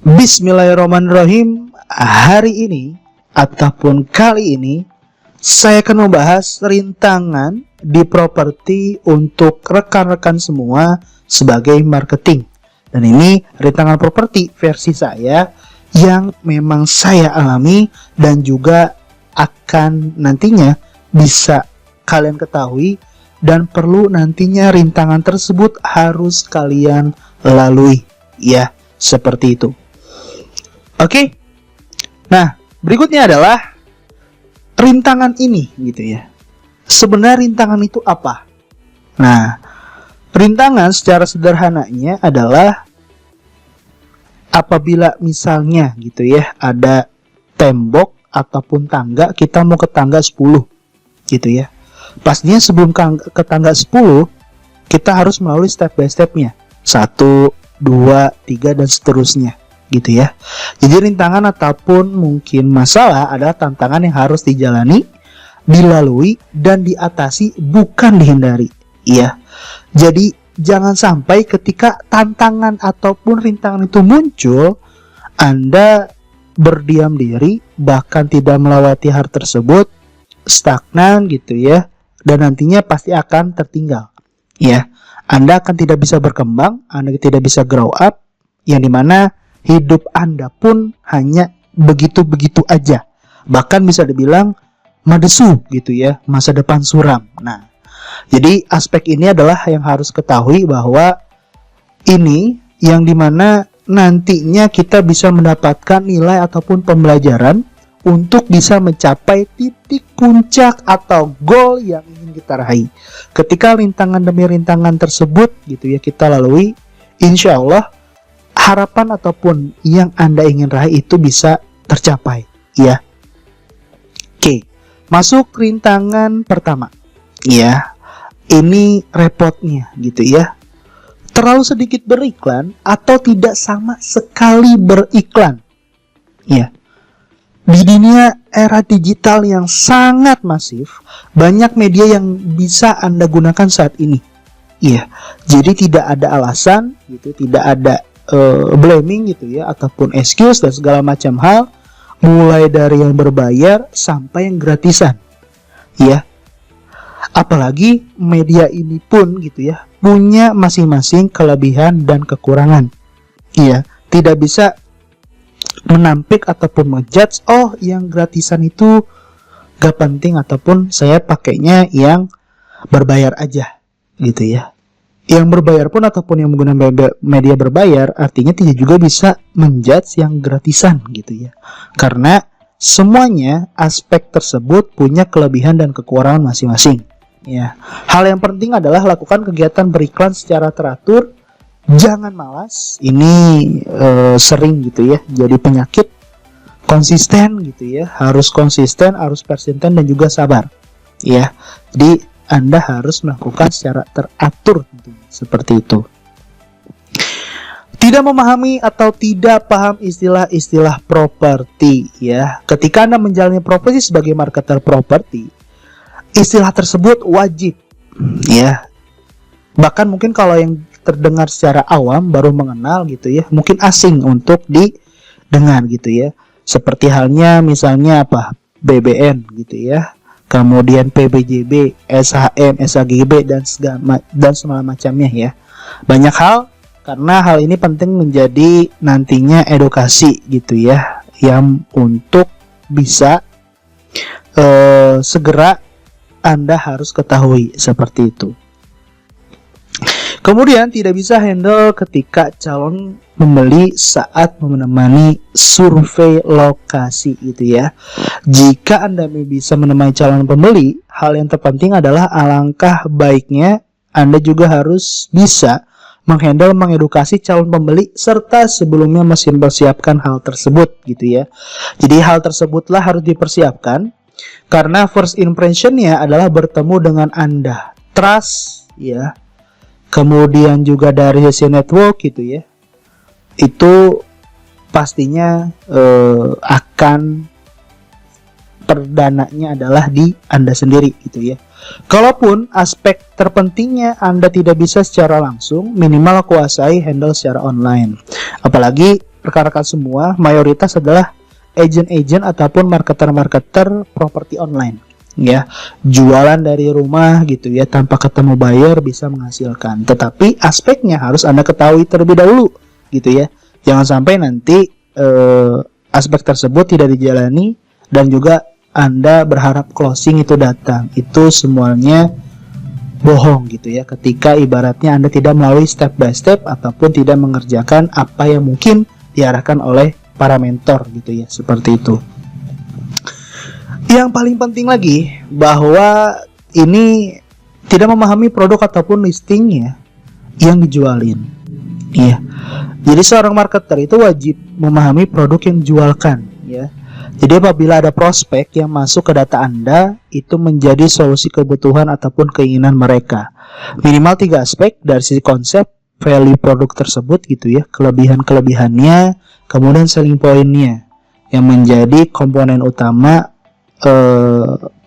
Bismillahirrahmanirrahim. Hari ini ataupun kali ini saya akan membahas rintangan di properti untuk rekan-rekan semua sebagai marketing. Dan ini rintangan properti versi saya yang memang saya alami dan juga akan nantinya bisa kalian ketahui dan perlu nantinya rintangan tersebut harus kalian lalui. Ya, seperti itu. Oke. Nah, berikutnya adalah rintangan ini gitu ya. Sebenarnya rintangan itu apa? Nah, rintangan secara sederhananya adalah apabila misalnya gitu ya, ada tembok ataupun tangga, kita mau ke tangga 10 gitu ya. Pastinya sebelum ke tangga 10, kita harus melalui step by stepnya. 1, 2, 3 dan seterusnya gitu ya. Jadi rintangan ataupun mungkin masalah adalah tantangan yang harus dijalani, dilalui dan diatasi, bukan dihindari. Iya. Jadi jangan sampai ketika tantangan ataupun rintangan itu muncul, Anda berdiam diri, bahkan tidak melewati hal tersebut, stagnan gitu ya, dan nantinya pasti akan tertinggal. Ya, Anda akan tidak bisa berkembang, Anda tidak bisa grow up, yang dimana hidup Anda pun hanya begitu-begitu aja. Bahkan bisa dibilang madesu gitu ya, masa depan suram. Nah, jadi aspek ini adalah yang harus ketahui bahwa ini yang dimana nantinya kita bisa mendapatkan nilai ataupun pembelajaran untuk bisa mencapai titik puncak atau goal yang ingin kita raih. Ketika rintangan demi rintangan tersebut gitu ya kita lalui, insya Allah harapan ataupun yang Anda ingin raih itu bisa tercapai ya. Oke, masuk rintangan pertama ya. Ini repotnya gitu ya, terlalu sedikit beriklan atau tidak sama sekali beriklan ya. Di dunia era digital yang sangat masif, banyak media yang bisa Anda gunakan saat ini ya. Jadi tidak ada alasan gitu, tidak ada blaming gitu ya, ataupun excuse dan segala macam hal, mulai dari yang berbayar sampai yang gratisan ya. Apalagi media ini pun gitu ya punya masing-masing kelebihan dan kekurangan. Iya, tidak bisa menampik ataupun menjudge, oh yang gratisan itu gak penting ataupun saya pakainya yang berbayar aja gitu ya. Yang berbayar pun ataupun yang menggunakan media berbayar artinya tidak juga bisa menjudge yang gratisan gitu ya. Karena semuanya aspek tersebut punya kelebihan dan kekurangan masing-masing. Ya, hal yang penting adalah lakukan kegiatan beriklan secara teratur, jangan malas. Ini sering gitu ya, jadi penyakit. Konsisten gitu ya, harus konsisten, harus persisten dan juga sabar. Ya, jadi Anda harus melakukan secara teratur, seperti itu. Tidak memahami atau tidak paham istilah-istilah properti ya. Ketika Anda menjalani profesi sebagai marketer properti, istilah tersebut wajib ya. Bahkan mungkin kalau yang terdengar secara awam baru mengenal gitu ya, mungkin asing untuk didengar gitu ya. Seperti halnya misalnya apa? BBN gitu ya. Kemudian PBJB, SHM, SHGB dan segala macamnya ya. Banyak hal, karena hal ini penting menjadi nantinya edukasi gitu ya, yang untuk bisa segera Anda harus ketahui seperti itu. Kemudian tidak bisa handle ketika calon pembeli saat menemani survei lokasi gitu ya. Jika Anda bisa menemani calon pembeli, hal yang terpenting adalah alangkah baiknya Anda juga harus bisa menghandle, mengedukasi calon pembeli serta sebelumnya masih mempersiapkan hal tersebut gitu ya. Jadi hal tersebutlah harus dipersiapkan karena first impression-nya adalah bertemu dengan Anda. Trust ya. Kemudian juga dari sisi network gitu ya, itu pastinya akan perdananya adalah di Anda sendiri gitu ya. Kalaupun aspek terpentingnya Anda tidak bisa secara langsung, minimal kuasai handle secara online. Apalagi rekan-rekan semua mayoritas adalah agent-agent ataupun marketer-marketer properti online, ya, jualan dari rumah gitu ya, tanpa ketemu buyer bisa menghasilkan. Tetapi aspeknya harus Anda ketahui terlebih dahulu gitu ya. Jangan sampai nanti aspek tersebut tidak dijalani dan juga Anda berharap closing itu datang. Itu semuanya bohong gitu ya, ketika ibaratnya Anda tidak melalui step by step ataupun tidak mengerjakan apa yang mungkin diarahkan oleh para mentor gitu ya, seperti itu. Yang paling penting lagi bahwa ini tidak memahami produk ataupun listingnya yang dijualin. Iya. Jadi seorang marketer itu wajib memahami produk yang dijualkan ya. Jadi apabila ada prospek yang masuk ke data Anda, itu menjadi solusi kebutuhan ataupun keinginan mereka. Minimal 3 aspek dari sisi konsep, value produk tersebut gitu ya, kelebihan-kelebihannya, kemudian selling point-nya yang menjadi komponen utama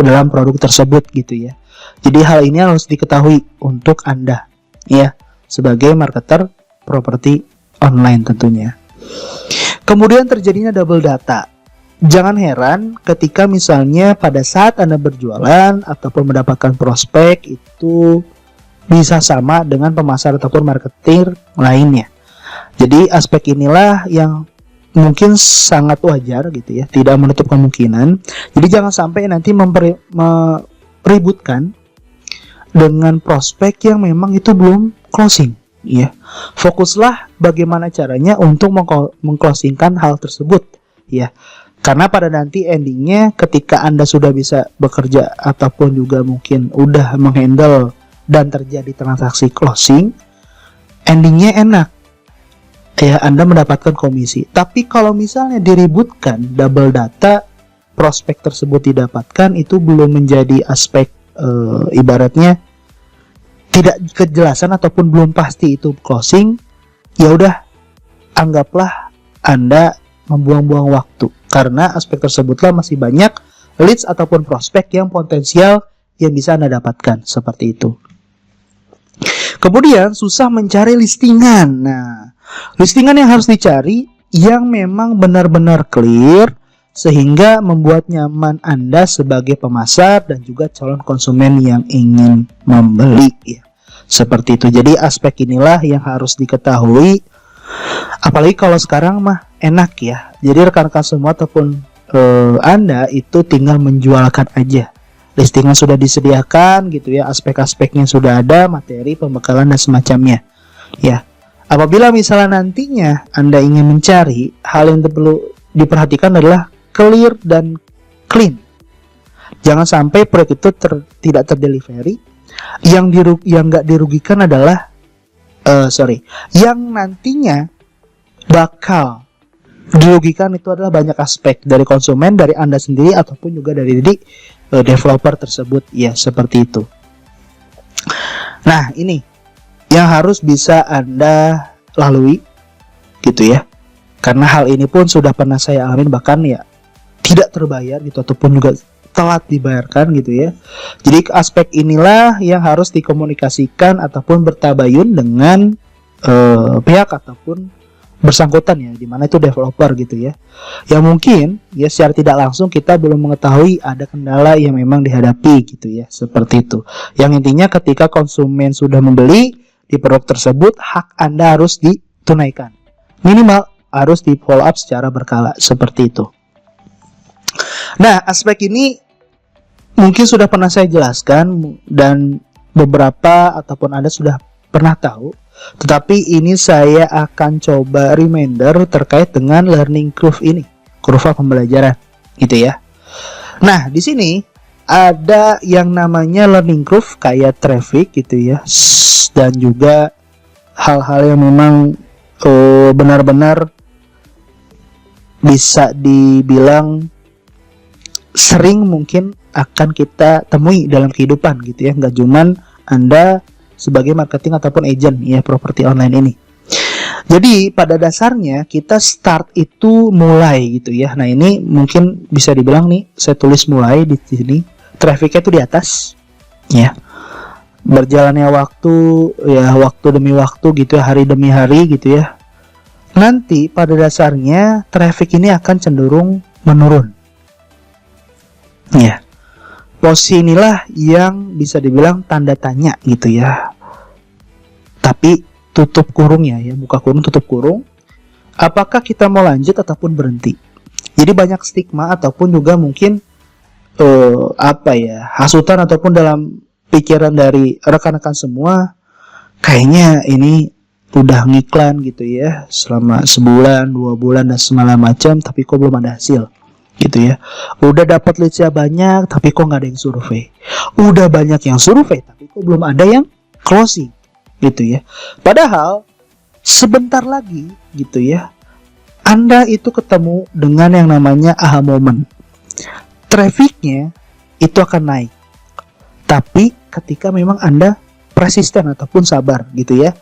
dalam produk tersebut gitu ya. Jadi hal ini harus diketahui untuk Anda ya, sebagai marketer properti online tentunya. Kemudian terjadinya double data. Jangan heran ketika misalnya pada saat Anda berjualan ataupun mendapatkan prospek itu bisa sama dengan pemasar ataupun marketer lainnya. Jadi aspek inilah yang mungkin sangat wajar gitu ya, tidak menutup kemungkinan. Jadi jangan sampai nanti meributkan dengan prospek yang memang itu belum closing ya. Fokuslah bagaimana caranya untuk mengclosingkan hal tersebut ya. Karena pada nanti endingnya ketika Anda sudah bisa bekerja ataupun juga mungkin udah menghandle dan terjadi transaksi closing, endingnya enak ya, Anda mendapatkan komisi. Tapi kalau misalnya diributkan double data, prospek tersebut didapatkan, itu belum menjadi aspek ibaratnya tidak kejelasan ataupun belum pasti itu closing, ya udah anggaplah Anda membuang-buang waktu, karena aspek tersebutlah masih banyak leads ataupun prospek yang potensial yang bisa Anda dapatkan, seperti itu. Kemudian susah mencari listingan. Nah, listingan yang harus dicari yang memang benar-benar clear sehingga membuat nyaman Anda sebagai pemasar dan juga calon konsumen yang ingin membeli ya. Seperti itu. Jadi aspek inilah yang harus diketahui. Apalagi kalau sekarang mah enak ya. Jadi rekan-rekan semua ataupun Anda itu tinggal menjualkan aja. Listingan sudah disediakan gitu ya, aspek-aspeknya sudah ada, materi, pembekalan dan semacamnya. Ya. Apabila misalnya nantinya Anda ingin mencari, hal yang perlu diperhatikan adalah clear dan clean. Jangan sampai proyek itu tidak terdelivery. Yang nggak dirugikan adalah yang nantinya bakal dirugikan itu adalah banyak aspek dari konsumen, dari Anda sendiri ataupun juga dari developer tersebut ya, seperti itu. Nah, ini yang harus bisa Anda lalui gitu ya. Karena hal ini pun sudah pernah saya alami, bahkan ya tidak terbayar gitu ataupun juga telat dibayarkan gitu ya. Jadi aspek inilah yang harus dikomunikasikan ataupun bertabayun dengan pihak ataupun bersangkutan ya, dimana itu developer gitu ya. Yang mungkin ya secara tidak langsung kita belum mengetahui ada kendala yang memang dihadapi gitu ya, seperti itu. Yang intinya ketika konsumen sudah membeli di produk tersebut, hak Anda harus ditunaikan. Minimal harus di follow up secara berkala, seperti itu. Nah, aspek ini mungkin sudah pernah saya jelaskan dan beberapa ataupun Anda sudah pernah tahu, tetapi ini saya akan coba reminder terkait dengan learning curve ini, kurva pembelajaran gitu ya. Nah, di sini ada yang namanya learning curve kayak traffic gitu ya, dan juga hal-hal yang memang benar-benar bisa dibilang sering mungkin akan kita temui dalam kehidupan gitu ya, nggak cuman Anda sebagai marketing ataupun agent ya properti online ini. Jadi pada dasarnya kita start itu mulai gitu ya. Nah, ini mungkin bisa dibilang nih saya tulis mulai di sini, trafficnya itu di atas ya. Berjalannya waktu ya, waktu demi waktu gitu ya, hari demi hari gitu ya. nanti pada dasarnya traffic ini akan cenderung menurun. Ya, posisi inilah yang bisa dibilang tanda tanya gitu ya. Tapi tutup kurungnya ya, buka kurung tutup kurung. Apakah kita mau lanjut ataupun berhenti? Jadi banyak stigma ataupun juga mungkin hasutan ataupun dalam pikiran dari rekan-rekan semua, kayaknya ini udah ngiklan gitu ya selama sebulan, 2 bulan dan segala macam, tapi kok belum ada hasil gitu ya. Udah dapat leads-nya banyak, tapi kok nggak ada yang survei. Udah banyak yang survei, tapi kok belum ada yang closing gitu ya. Padahal sebentar lagi gitu ya, Anda itu ketemu dengan yang namanya aha moment. Trafficnya itu akan naik, tapi ketika memang Anda persisten ataupun sabar gitu ya,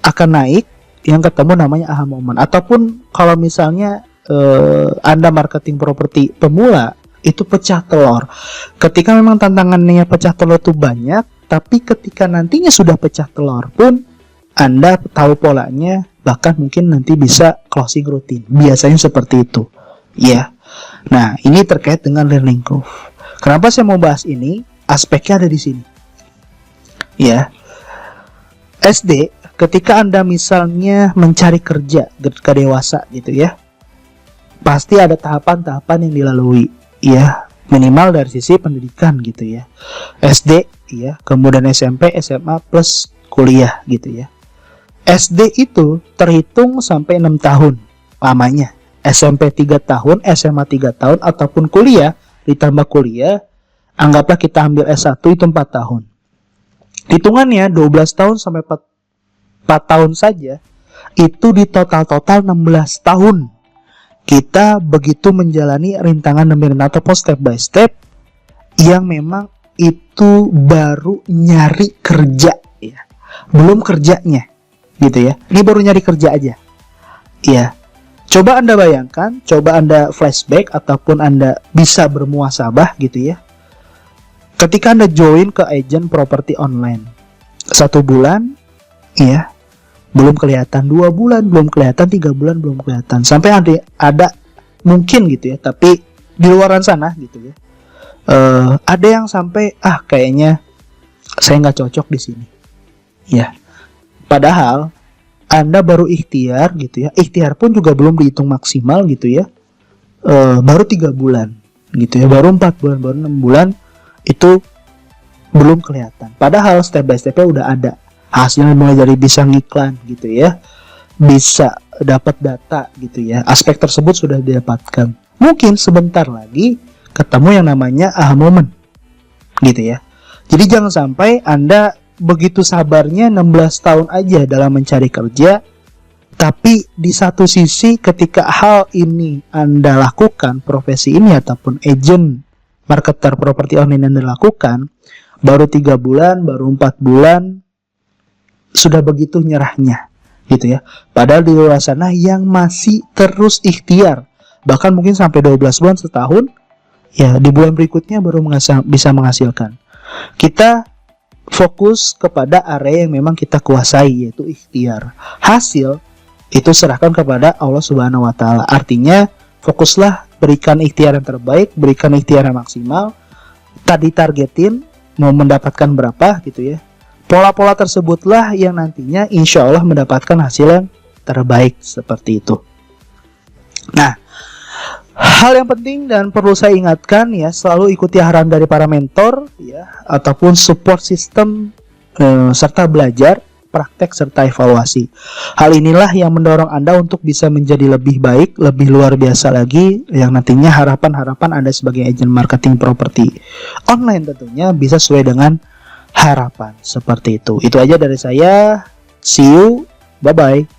akan naik. Yang ketemu namanya aha moment. Ataupun kalau misalnya Anda marketing properti pemula, itu pecah telur. Ketika memang tantangannya pecah telur itu banyak, tapi ketika nantinya sudah pecah telur pun Anda tahu polanya, bahkan mungkin nanti bisa closing rutin. Biasanya seperti itu ya. Nah, ini terkait dengan learning curve. Kenapa saya mau bahas ini? Aspeknya ada di sini ya. SD, ketika Anda misalnya mencari kerja ketika dewasa gitu ya, pasti ada tahapan-tahapan yang dilalui ya, minimal dari sisi pendidikan gitu ya. SD ya, kemudian SMP, SMA plus kuliah gitu ya. SD itu terhitung sampai 6 tahun lamanya. SMP 3 tahun, SMA 3 tahun, ataupun kuliah ditambah kuliah, anggaplah kita ambil S1 itu 4 tahun. Hitungannya 12 tahun sampai 4 tahun saja, itu di total 16 tahun. Kita begitu menjalani rintangan demi rintangan ataupun step by step yang memang itu baru nyari kerja ya. Belum kerjanya gitu ya. Ini baru nyari kerja aja. Ya. Coba Anda bayangkan, coba Anda flashback ataupun Anda bisa bermuasabah gitu ya. Ketika Anda join ke agent properti online 1 bulan ya, belum kelihatan, 2 bulan belum kelihatan, 3 bulan belum kelihatan, sampai ada mungkin gitu ya, tapi di luaran sana gitu ya, ada yang sampai kayaknya saya nggak cocok di sini ya. Padahal Anda baru ikhtiar gitu ya, ikhtiar pun juga belum dihitung maksimal gitu ya, baru 3 bulan gitu ya, baru 4 bulan, baru 6 bulan itu belum kelihatan. Padahal step by stepnya udah ada. Hasilnya mulai dari bisa ngiklan gitu ya, bisa dapat data gitu ya, aspek tersebut sudah didapatkan. Mungkin sebentar lagi ketemu yang namanya aha moment gitu ya. Jadi jangan sampai Anda begitu sabarnya 16 tahun aja dalam mencari kerja, tapi di satu sisi ketika hal ini Anda lakukan, profesi ini ataupun agent marketer properti online Anda lakukan, baru 3 bulan, baru 4 bulan sudah begitu nyerahnya gitu ya. Padahal di luar sana yang masih terus ikhtiar, bahkan mungkin sampai 12 bulan, setahun ya, di bulan berikutnya baru bisa menghasilkan. Kita fokus kepada area yang memang kita kuasai, yaitu ikhtiar. Hasil itu serahkan kepada Allah Subhanahu wa taala. Artinya fokuslah, berikan ikhtiar yang terbaik, berikan ikhtiar yang maksimal. Tadi targetin mau mendapatkan berapa gitu ya. Pola-pola tersebutlah yang nantinya insya Allah mendapatkan hasil yang terbaik seperti itu. Nah, hal yang penting dan perlu saya ingatkan ya, selalu ikuti arahan dari para mentor ya, ataupun support system serta belajar, praktek serta evaluasi. Hal inilah yang mendorong Anda untuk bisa menjadi lebih baik, lebih luar biasa lagi, yang nantinya harapan-harapan Anda sebagai agen marketing properti online tentunya bisa sesuai dengan harapan seperti itu. Itu aja dari saya. See you. Bye-bye.